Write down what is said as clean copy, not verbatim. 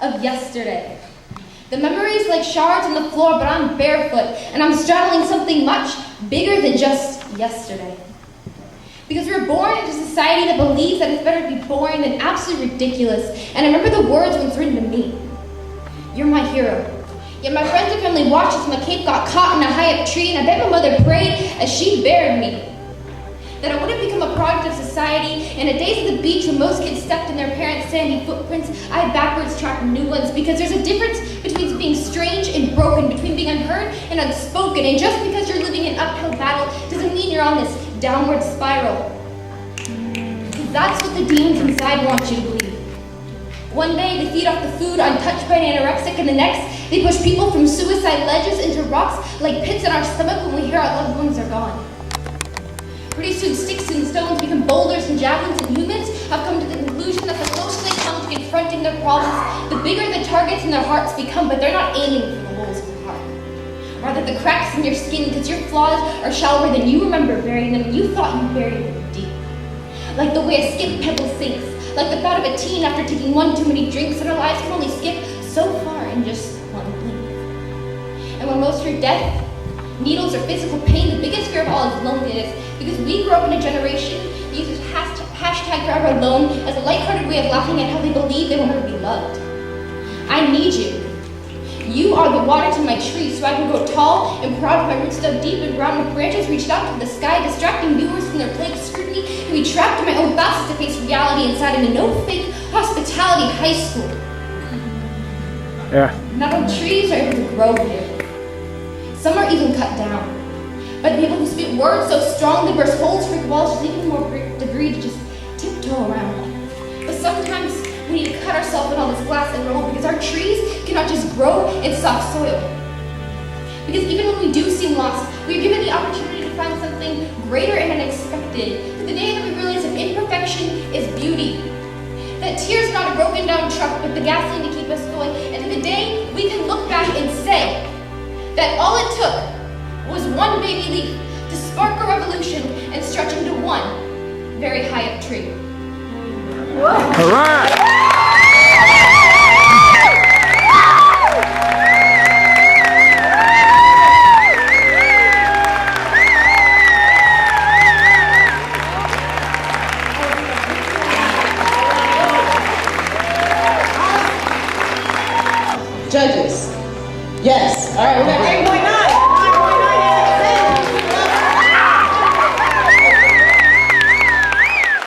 of yesterday. The memories like shards on the floor, but I'm barefoot, and I'm straddling something much bigger than just yesterday. Because we're born into a society that believes that it's better to be boring than absolutely ridiculous. And I remember the words once written to me. You're my hero. Yet my friends and family watched as my cape got caught in a high-up tree, and I bet my mother prayed as she buried me that I wouldn't become a product of society. And at days at the beach when most kids stepped in their parents' sandy footprints, I backwards tracked new ones, because there's a difference between being strange and broken, between being unheard and unspoken. And just because you're living an uphill battle doesn't mean you're on this downward spiral. Because that's what the demons inside want you to believe. One day they feed off the food untouched by an anorexic, and the next they push people from suicide ledges into rocks like pits in our stomach when we hear our loved ones are gone. Pretty soon sticks and stones become boulders and javelins, and humans have come to the conclusion that the closer they come to confronting their problems, the bigger the targets in their hearts become, but they're not aiming for the holes in your heart. Rather the cracks in your skin, because your flaws are shallower than you remember burying them, and you thought you buried them deep. Like the way a skip pebble sinks, like the thought of a teen after taking one too many drinks, and our lives can only skip so far in just one blink. And when most fear death, needles, or physical pain, the biggest fear of all is loneliness, because we grew up in a generation that uses hashtag Forever Alone as a lighthearted way of laughing at how they believe they will never be loved. I need you. You are the water to my tree, so I can grow tall and proud with my roots dug deep and brown, with branches reached out to the sky, distracting viewers from their plague of scrutiny, and be trapped in my own thoughts to face reality inside of a no fake hospitality high school. Yeah. Not all trees are able to grow here. Some are even cut down by the people who speak words so strong they burst holes through walls, just leaving more debris to just tiptoe around. But sometimes we need to cut ourselves in all this glass and roll, because our trees cannot just grow in soft soil. Because even when we do seem lost, we are given the opportunity to find something greater and unexpected. To the day that we realize that imperfection is beauty. That tears are not a broken down truck, but the gasoline to keep us going. And to the day we can look back and say that all it took was one baby leaf to spark a revolution and stretch into one very high up tree. All right.